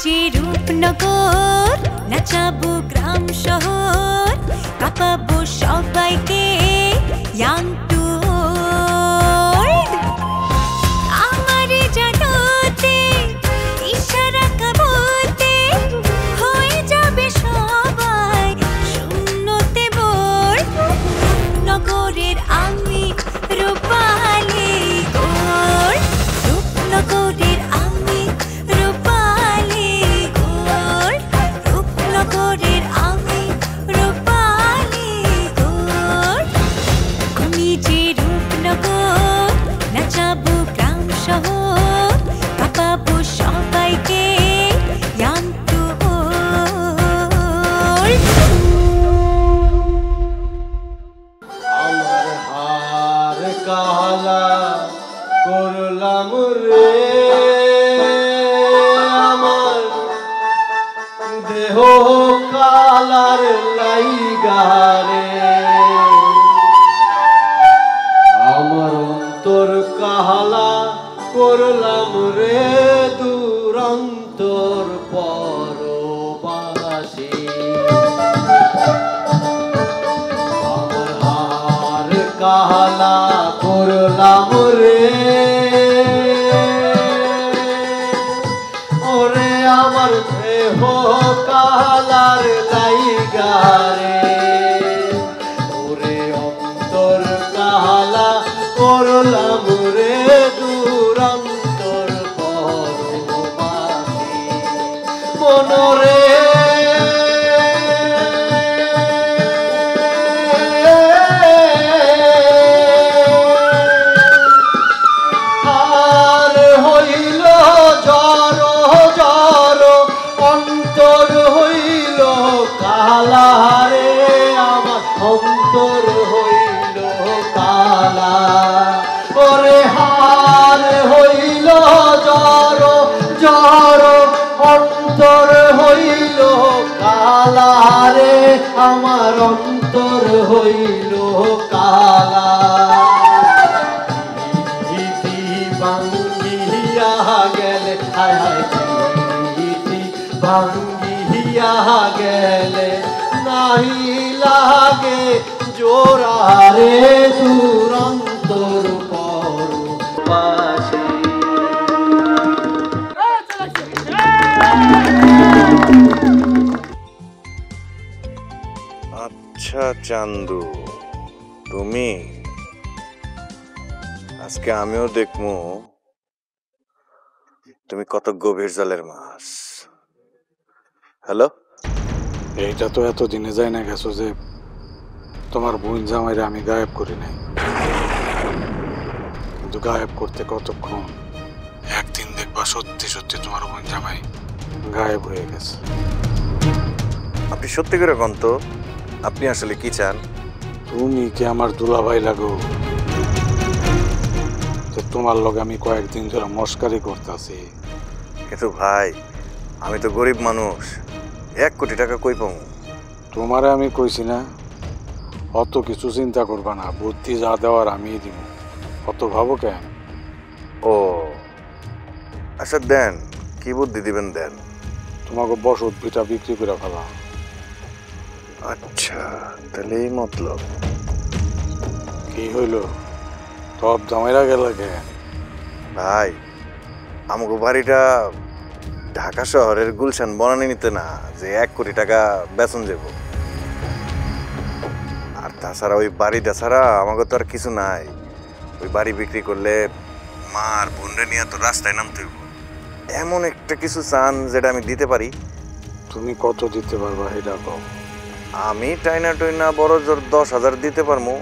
যে রূপনগর নাচাবো গ্রাম শহর কাঁপাবো সবাইকে ইয়াং টু ওল্ড আমারে জানাতে ইশারা কাবতে হয়ে যাবে সবাই শূন্যতে বোর নগরের আমি রূপালী গোর রূপনগরের আমি রূপালী গোর রূপনগরের আমি রূপালী গোর আমি যে রূপনগর নাচাবো গ্রাম শহর কাঁপাবো সবাইকে ইয়াং টু ওল্ড আমার হার কালা করলাম রে আমার দেহ কালার লাইগারে আমার অন্তর কালা করলাম রে দুরন্তর পরবাসী আমার হার কালা করলাম রে ওরে আমার দেহ কালার লাইগারে ওরে অন্তর কালা করলাম রে দুরন্তর পরবাসী মনরে আর হইল জর জর অন্তর হইল কালা রে আমার অন্তর হইল কালা ওরে হার হইল জর জর অন্তর হইল কালা রে আমার অন্তর হইল কালা ইতি ভাঙ্গিয়া গেলে হায় হায় ইতি ভাঙ্গিয়া গেলে নাহি লাগে জোড়া রে দুরন্তর পরবাসী আচ্ছা চান্দু, তুমি আজকে আমিও দেখবো তুমি কত গভীর জলের মাছ। হ্যালো, এইটা তো এত দিনে যায় না গেছো যে তোমার বোন জামাইরে আমি গায়েব করি নাই, কিন্তু গায়েব করতে কতক্ষণ? একদিন দেখবা সত্যি সত্যি তোমার বোন জামাই গায়েব হয়ে গেছে। আপনি সত্যি করে কোন তো, আপনি আসলে কি চান? তুমি কি আমার দুলাভাই লাগো? তোমার লগে আমি কয়েকদিন ধরে মস্কারি করতেছি। কিন্তু ভাই, আমি তো গরিব মানুষ, 1 কোটি টাকা কই পাবো? তোমারে আমি কইছি না অত কিছু চিন্তা করবা না, বুদ্ধি যা দেওয়ার আমি দিব, অত ভাবো কেন? ও আচ্ছা, দেন, কি বুদ্ধি দিবেন দেন। তোমাকে বসত ভিটা বিক্রি করে ফেলা। আচ্ছা, তাহলে এই মতলব। কি হইল, সব জামাইরা গেল কেন? ভাই, আমাকে বাড়িটা ঢাকা শহরের গুলশান বনানি নিতে না, যে 1 কোটি টাকা বেতন যাব। আর তাছাড়া ওই বাড়িটা ছাড়া আমাকে তো আর কিছু নাই। ওই বাড়ি বিক্রি করলে মা আর বোনরে নিয়ে তো রাস্তায় নামতে হইব। এমন একটা কিছু চান যেটা আমি দিতে পারি। তুমি কত দিতে পারবা এটা কও? আমি টাইনা টইনা বড় জোর 10,000 দিতে পারবো,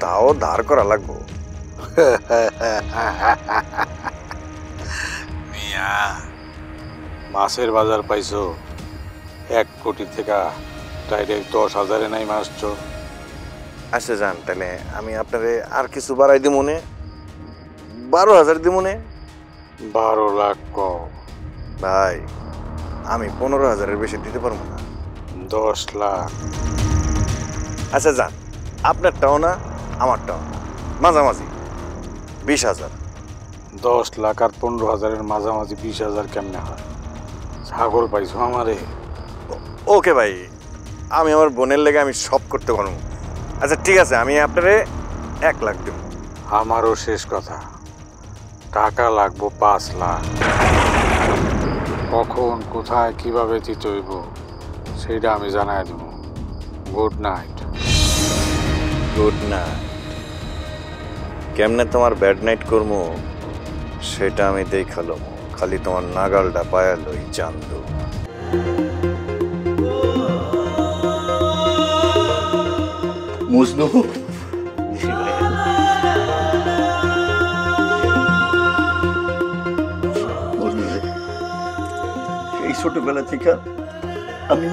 তাও ধার করা লাগবো। মিয়া, মাছের বাজার পাইছো, 1 কোটি থেকে ডাইরেক্ট 10,000-এ নাই মাসছো। আচ্ছা যান, তাহলে আমি আপনারে আর কিছু বাড়াই দিব মনে, 12,000 দিব মনে। 12 লাখ কও? ভাই, আমি 15,000-এর বেশি দিতে পারবো না। 10 লাখ? আচ্ছা যান, আপনারটাও না আমারটাও না, মাঝামাঝি 20,000। 10 লাখ আর 15,000-এর মাঝামাঝি 20,000 কেমনে হয়? ছাগল পাইছো আমারে? ওকে ভাই, আমি আমার বোনের লেগে আমি সব করতে পারবো। আচ্ছা ঠিক আছে, আমি আপনারে 1 লাখ দেব। আমারও শেষ কথা, টাকা লাগবো 5 লাখ। কখন কোথায় কিভাবে দিতে হইব সেইটা আমি জানাই দেব। Good night. Good night. কেমনে তোমার ব্যাড নাইট করবো সেটা আমি দেখালো, খালি তোমার নাগালটা পায়ালই চান্দু। মজনু, এই ছোটবেলা থেকে আমি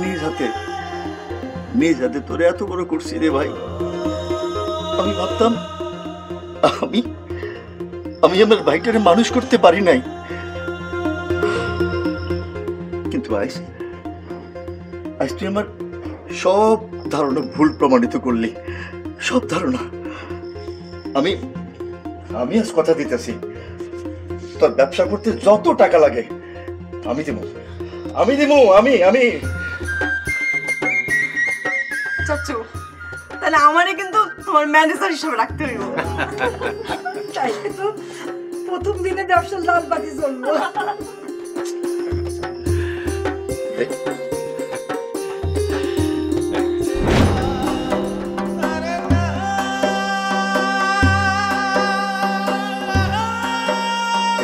নিজ হাতে তোরে এত বড় করছি রে ভাই। আমি ভাবতাম আমি আমার ভাইটারে মানুষ করতে পারি নাই, কিন্তু আজ তুই আমার সব ধারণা ভুল প্রমাণিত করলি। সব ধারণা আমি আজ কথা দিতেছি, তোর ব্যবসা করতে যত টাকা লাগে আমি দিব। আমি চাচু, তাহলে আমারে কিন্তু তোমার ম্যানেজার হিসেবে রাখতে হইব। তাইলে তো প্রথম দিনে ব্যবসার লাল বাতি জ্বলবো।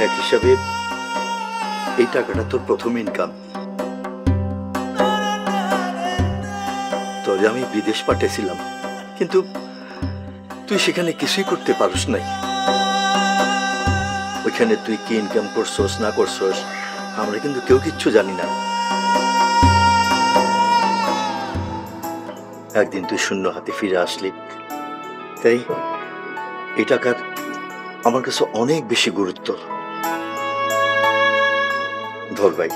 এক হিসাবে এই টাকাটা তোর প্রথম ইনকাম। তোরে আমি বিদেশ পাঠিয়েছিলাম, কিন্তু তুই সেখানে কিছুই করতে পারিস নাই। ওইখানে তুই কি ইনকাম করছস না করছস আমরা কিন্তু কেউ কিচ্ছু জানি না। একদিন তুই শূন্য হাতে ফিরে আসলি, তাই এই টাকার আমার কাছে অনেক বেশি গুরুত্ব। ধর ভাই,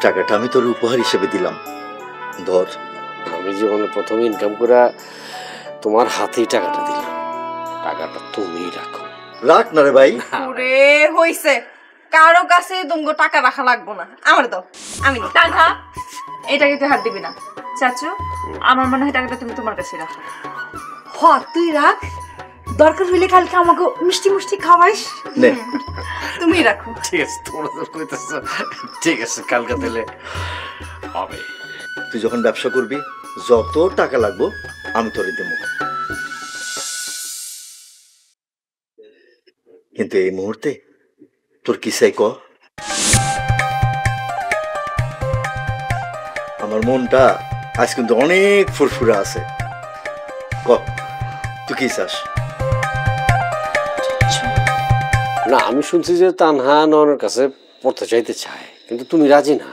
টাকাটা আমি তোর উপহার হিসেবে দিলাম, ধর। আমি জীবনে প্রথম ইনকাম করে তোমার হাতেই টাকাটা দিলাম, টাকাটা তুমিই রাখো। রাখ না রে ভাই। ওরে হইছে, কারো কাছে তোমাকে টাকা রাখা লাগবো না, আমার দাও, আমি নিই। টাকা এটাকে তুই হাত দিবি না চাচু, আমার মনে হয় টাকাটা তুমি তোমার কাছে রাখো। হ তুই রাখ, দরকার হইলে কালকে আমাকে মিষ্টি মিষ্টি খাওয়াইস। নে তুমি রাখো। ঠিক আছে, তোমরা তো কইতেছো, ঠিক আছে কালকে দিলে হবে। তুই যখন ব্যবসা করবি যত টাকা লাগবো আমি তোরে দেব, কিন্তু এই মুহূর্তে তোর কি চাই ক? আমার মনটা আজ কিন্তু অনেক ফুরফুরা আছে, ক তুই কি চাস? না, আমি শুনছি যে তানহা নয়নের কাছে পড়তে চাইতে চায়, কিন্তু তুমি রাজি না।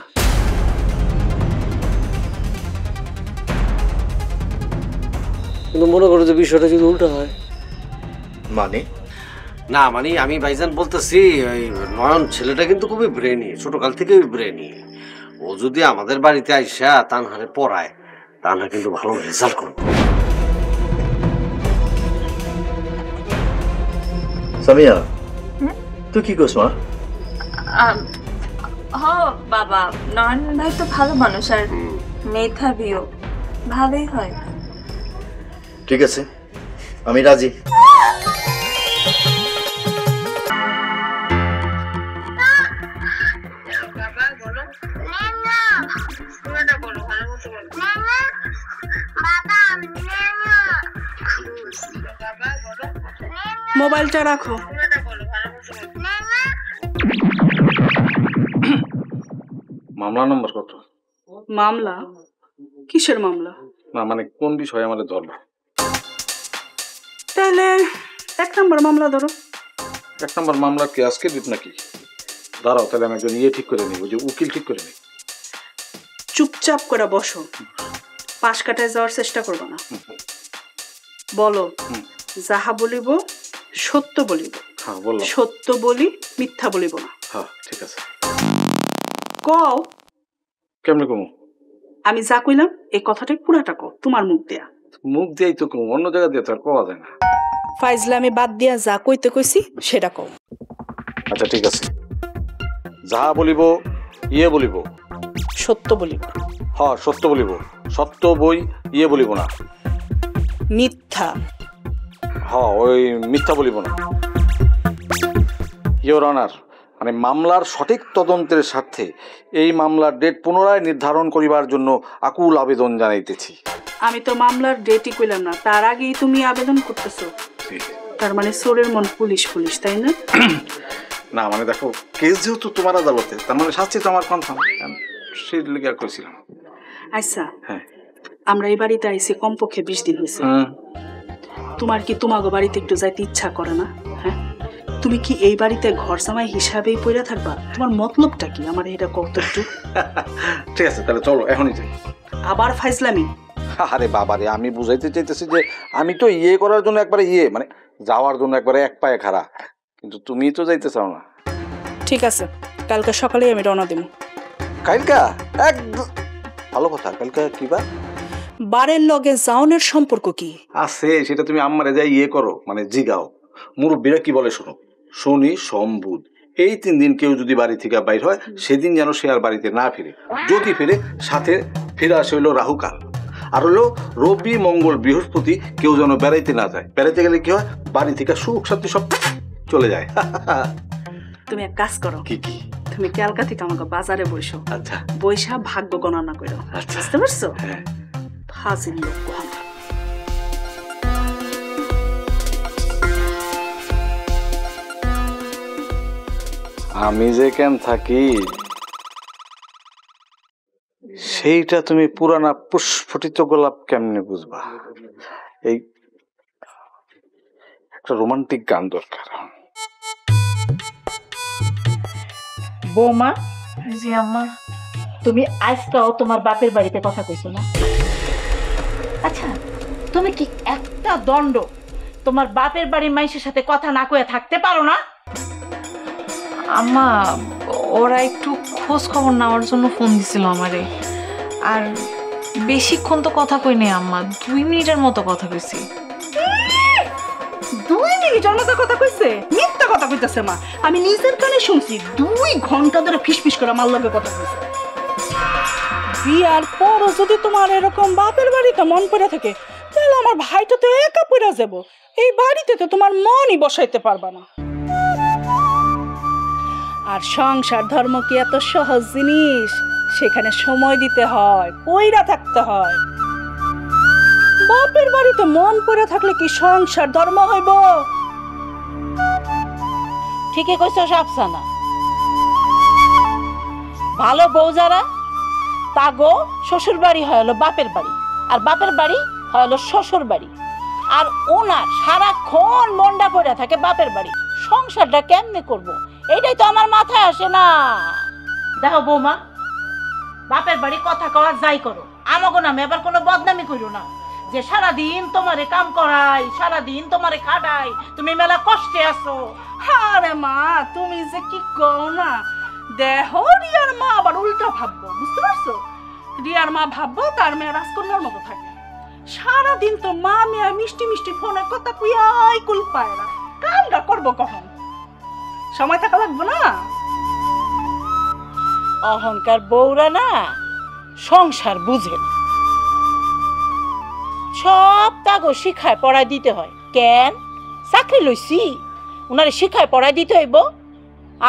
কিন্তু মনে করো যে বিষয়টা যদি উল্টো হয়। মানে না মানে আমি ভাইজান বলতেছি, ওই নয়ন ছেলেটা কিন্তু খুবই ব্রেনি, ছোটকাল থেকে ব্রেনি। ও যদি আমাদের বাড়িতে আইসা তানহারে পড়ায়, তানহা কিন্তু ভালো রেজাল্ট করবে। সামিয়া, তুই কি করছ? বাবা, নয়ন ভাই তো ভালো মানুষ আর মেধাবীও, ভালোই হয়। ঠিক আছে, আমি রাজি। মোবাইলটা রাখো। মামলা নম্বর কত? মামলা? কিসের মামলা? না মানে কোন বিষয়ে আমাদের ধরবো? তাহলে 1 নম্বর মামলা ধরো। 1 নম্বর মামলা কি আজকে দিত নাকি? দাঁড়াও, তাহলে আমি একজন ঠিক করে নিই, ওই যে উকিল ঠিক করে নিই। চুপচাপ করে বসো, পাশ কাটায় যাওয়ার চেষ্টা করবো না। বলো, যাহা বলিব সত্য বলিব। হ্যাঁ বললাম। সত্য বলি, মিথ্যা বলিব না। হ্যাঁ ঠিক আছে। কও। কেমনে কমু? আমি যা কইলাম এই কথাটাই পুরাটা কও, তোমার মুখ দিয়া। মুখ দিয়েই তো কমু, অন্য জায়গা দিয়ে তো আর পাওয়া যায় না। ফাইজলামি বাদ দিয়া যা কইতে কইছি সেটা কও। আচ্ছা ঠিক আছে, যাহা বলিব বলিব, সত্য বলিব। হ্যাঁ সত্য বলিব, সত্য বই ইয়ে বলিব না। মিথ্যা? হ্যাঁ ওই মিথ্যা বলিব না। ইওর অনার, মানে মামলার সঠিক তদন্তের স্বার্থে এই মামলার ডেট পুনরায় নির্ধারণ করিবার জন্য আকুল আবেদন জানাইতেছি। আমি তো মামলার ডেটই কইলাম না, তার আগেই তুমি আবেদন করতেছো। তার মানে চোরের মন পুলিশ পুলিশ, তাই না? না মানে দেখো, কেস যেহেতু তোমার আদালতে, তার মানে শাস্তি তো আমার কনফার্ম, সেই লেগে আর কইছিলাম। আচ্ছা, হ্যাঁ আমরা এই বাড়িতে আইছি কমপক্ষে 20 দিন হয়েছে। তোমার কি তোমাগো বাড়িতে একটু যাইতে ইচ্ছা করে না? হ্যাঁ, তুমি কি এই বাড়িতে ঘর জামাই হিসাবেই পড়ে থাকবা? তোমার মতলবটা কি আমার এটা কত একটু? ঠিক আছে তাহলে চলো এখনই যাই। আবার ফাইজলামি? আরে বাবারে, আমি বুঝাইতে চাইতেছি যে আমি তো ইয়ে করার জন্য একবারে ইয়ে, মানে যাওয়ার জন্য একবারে এক পায়ে খাড়া, কিন্তু তুমি তো যাইতে চাও না। ঠিক আছে, কালকে সকালেই আমি রওনা দেব। কালকা? একদম ভালো কথা। কালকা কি বার? বারের লগে জাউনের সম্পর্ক কি আছে সেটা তুমি আম্মারে যাই ইয়ে করো, মানে জিগাও। মুরব্বীরা কি বলে শোনো, শনি সোম বুধ এই 3 দিন কেউ যদি বাড়ি থেকে বাইর হয়, সেদিন যেন সে আর বাড়িতে না ফিরে। যদি ফিরে সাথে ফিরে আসে হইলো রাহুকাল, আর হলো রবি মঙ্গল বৃহস্পতি কেউ যেন বেড়াইতে না যায়। বেড়াইতে গেলে কি হয়, বাড়ি থেকে সুখ শান্তি সব চলে যায়। তুমি এক কাজ করো, কি কি? তুমি কালকা থেকে আমাকে বাজারে বসো। আচ্ছা বৈশা ভাগ্য গণনা করো। আচ্ছা বুঝতে পারছো? হ্যাঁ। ফাজিল লোক কোহানা। আমি যে কেন থাকি সেইটা তুমি পুরানা পুষ্পটিত গোলাপ কেমনে বুঝবা? এই একটা রোমান্টিক গান দরকার। বৌমা। জি আম্মা। তুমি আজকাও তোমার বাপের বাড়িতে কথা কইছো না? আচ্ছা, তুমি কি একটা দণ্ড তোমার বাপের বাড়ির মানুষের সাথে কথা না কয়ে থাকতে পারো না? আম্মা, ওরা একটু খোঁজ খবর নেওয়ার জন্য ফোন দিছিল আমারে, আর বেশিক্ষণ তো কথা কই নাই আম্মা, 2 মিনিটের মতো কথা কইছি। 2 মিনিটের মতো কথা কইছে? মিথ্যা কথা কইতাছে মা, আমি নিজের কানে শুনছি 2 ঘন্টা ধরে ফিসফিস করে আমার লগে কথা কইছে। বিয়ার পরও যদি তোমার এরকম বাপের বাড়িতে মন পড়ে থাকে, তাহলে আমার ভাইটা তো একা পড়ে যাব। এই বাড়িতে তো তোমার মনই বসাইতে পারবা না। আর সংসার ধর্ম কি এত সহজ জিনিস? সেখানে সময় দিতে হয়, পইরা থাকতে হয়। বাপের বাড়িতে মন পড়ে থাকলে কি সংসার ধর্ম হইব? ঠিকই কইছো সাফসানা। ভালো বউ যারা, তাগো শ্বশুর বাড়ি হয় হলো বাপের বাড়ি, আর বাপের বাড়ি হয় হলো শ্বশুর বাড়ি। আর ওনার সারাক্ষণ মনটা পড়ে থাকে বাপের বাড়ি। সংসারটা কেমনে করব, এইটাই তো আমার মাথায় আসে না। দেখো বৌমা, বাপের বাড়ি কথা কওয়া যাই করো, আমাগো নামে আবার কোনো বদনামি করো না যে সারাদিন তোমারে কাম করাই, সারাদিন তোমারে খাটাই, তুমি মেলা কষ্টে আছো। আরে মা, তুমি যে কি কও না। দেখো, রিয়ার মা আবার উল্টা ভাববো, বুঝতে পারছো? রিয়ার মা ভাববো তার মেয়ে রাজকন্যার মতো থাকে। সারাদিন তো মা মেয়ে মিষ্টি মিষ্টি ফোনে কথা কুয়াই কুল পায় না। কামটা করবো কখন? সময় থাকা লাগবে না? অহংকার বউরা না সংসার বুঝে না। সব তাগো শিখায় পড়ায় দিতে হয়। কেন? চাকরি লইছি, উনারে শিখায় পড়ায় দিতে হইব?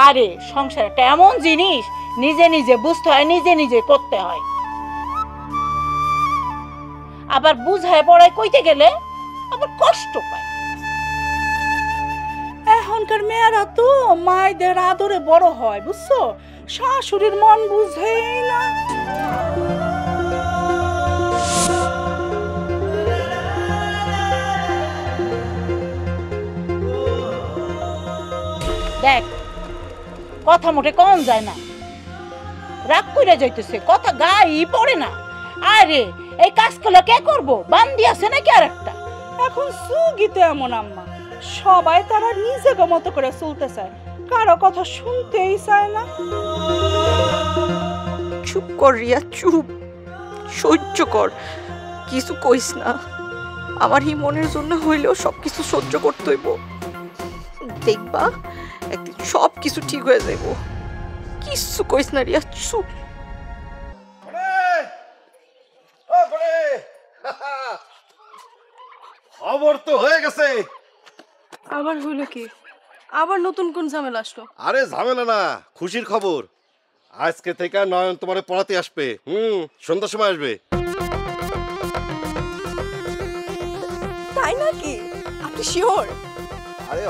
আরে সংসার একটা এমন জিনিস, নিজে নিজে বুঝতে হয়, নিজে নিজে করতে হয়। আবার বুঝায় পড়ায় কইতে গেলে আবার কষ্ট পায়। এখনকার মেয়েরা তো মায়েদের আদরে বড় হয়, বুঝছো? শাশুড়ির মন বুঝেই না। দেখ, কথা মোটে কম যায় না, রাগ কইরা যাইতেছে, কথা গায়ে পড়ে না। আরে এই কাজগুলো কে করবো? বান্দি আছে নাকি আর একটা? এখন সুগীতে এমন আম্মা, সবাই তারা নিজেকে মতো করে চলতে চায়, কারো কথা শুনতেই চায় না। চুপ কর রিয়া, চুপ, সহ্য কর, কিছু কইস না। আমার এই মনের জন্য হইলেও সবকিছু সহ্য করতে হইব। দেখবা একদিন সব কিছু ঠিক হয়ে যাইব। কিছু কইস না রিয়া, চুপ। খবর তো হয়ে গেছে। আবার হইলো কি? আবার নতুন কোন ঝামেলা আসলো? আরে ঝামেলা না, খুশির খবর। আজকে থেকে নয়ন তোমারে পড়াতে আসবে। সন্ধ্যার সময় আসবে। তাই নাকি? আপনি শিওর? আরে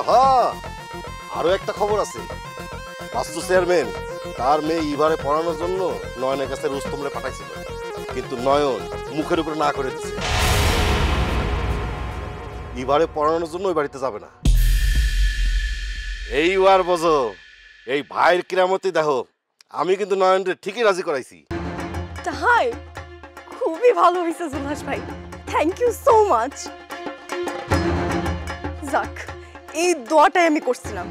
আরো একটা খবর আছে। বাস্তু চেয়ারম্যান তার মেয়ে ইভারে পড়ানোর জন্য নয়নের কাছে রুস্তমরে পাঠাইছিল, কিন্তু নয়ন মুখের উপরে না করে দিচ্ছে। ইভারে পড়ানোর জন্য ওই বাড়িতে যাবে না। এইবার বোঝো, এই ভাইয়ের কিরামতি দেখো। আমি কিন্তু নয়নকে ঠিকই রাজি করাইছি। তাই খুবই ভালো হয়েছে জুলহাস ভাই, থ্যাংক ইউ সো মাচ। যাক, এই দোয়াটাই আমি করছিলাম।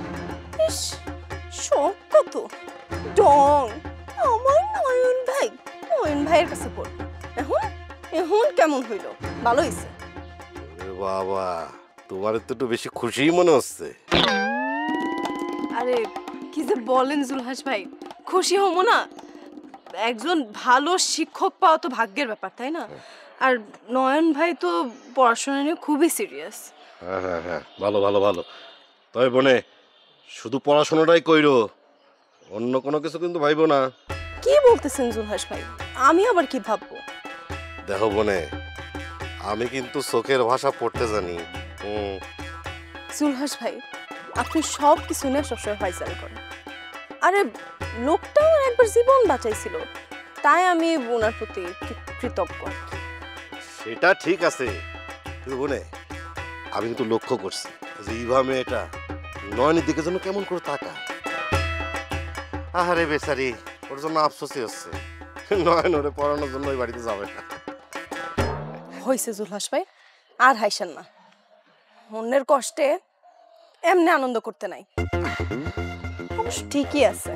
ইস, শখ কত ডং আমার নয়ন ভাইয়ের কাছে পড়ল। এখন এখন কেমন হইল? ভালো হয়েছে? বাবা, তোমার তো একটু বেশি খুশি মনে হচ্ছে। আরে কি যে বলেন জুলহাস ভাই, খুশি হবো না? একজন ভালো শিক্ষক পাওয়া তো ভাগ্যের ব্যাপার, তাই না? আর নয়ন ভাই তো পড়াশোনা নিয়ে খুবই সিরিয়াস। হ্যাঁ, ভালো ভালো ভালো। তবে বোনে, শুধু পড়াশোনাটাই কইরো, অন্য কোনো কিছু কিন্তু ভাইবো না। কি বলতেছেন জুলহাস ভাই? আমি আবার কি ভাববো? দেখো বোনে, আমি কিন্তু চোখের ভাষা পড়তে জানি। জুলহাস ভাই, আপনি সব কিছু নিয়ে সবসময় ফাইসাল করেন। আরে লোকটা আমার একবার জীবন বাঁচাইছিল, তাই আমি ওনার প্রতি কৃতজ্ঞ। সেটা ঠিক আছে, কিন্তু বোনে আমি কিন্তু লক্ষ্য করছি যে ইভা মেয়েটা নয়নের দিকে যেন কেমন করে তাকায়। আরে বেচারি, ওর জন্য আফসোসই হচ্ছে। নয়ন ওরে পড়ানোর জন্য ওই বাড়িতে যাবে না। হয়েছে জুলহাস ভাই, আর হাইসেন না। অন্যের কষ্টে এমনি আনন্দ করতে নাই। অবশ্য ঠিকই আছে,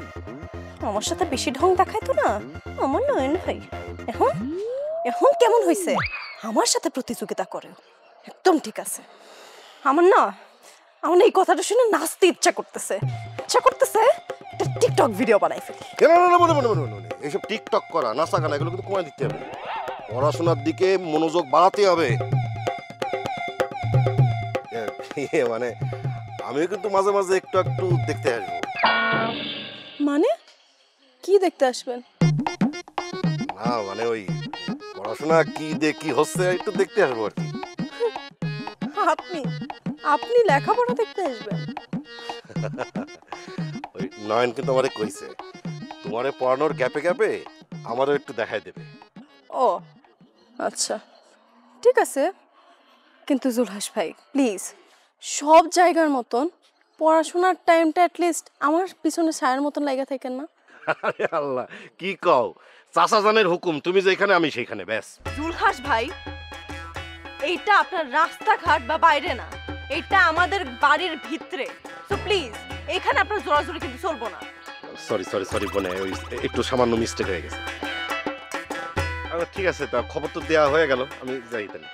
আমার সাথে বেশি ঢং দেখাইতো না আমার নয়ন ভাই। এখন এখন কেমন হয়েছে? আমার সাথে প্রতিযোগিতা করে, একদম ঠিক আছে। আমার না এই কথাটা শুনে নাচতে ইচ্ছা করতেছে একটা টিকটক ভিডিও বানাই ফেলি। এইসব টিকটক করা, নাচা গানা এগুলো কিন্তু কমায় দিতে হবে। পড়াশোনার দিকে মনোযোগ বাড়াতে হবে। মানে আমিও কিন্তু মাঝে মাঝে একটু একটু দেখতে আসবো। মানে কি দেখতে আসবেন? না মানে ওই পড়াশোনা কি হচ্ছে একটু দেখতে আসবো আর কি। আপনি লেখাপড়া দেখতে আসবেন? ওই নয়ন কিন্তু আমারে কইছে তোমারে পড়ানোর গ্যাপে গ্যাপে আমারও একটু দেখাই দেবে। ও আচ্ছা, ঠিক আছে। কিন্তু জুলহাস ভাই প্লিজ, সব জায়গার মতন পড়াশোনার টাইমটা অ্যাটলিস্ট আমার পিছনে ছায়ার মতন লাগা থাকেন না? আরে আল্লাহ, কি কও? চাচা জানের হুকুম, তুমি যেখানে আমি সেইখানে, ব্যাস। জুলহাস ভাই, এইটা আপনার রাস্তাঘাট বা বাইরে না, এটা আমাদের বাড়ির ভিতরে। সো প্লিজ, এখানে আপনার জোরাজোরি কিন্তু চলবো না। সরি বোনে, ওই একটু সামান্য মিস্টেক হয়ে গেছে। ঠিক আছে, তা খবর তো দেওয়া হয়ে গেল, আমি যাই তাহলে।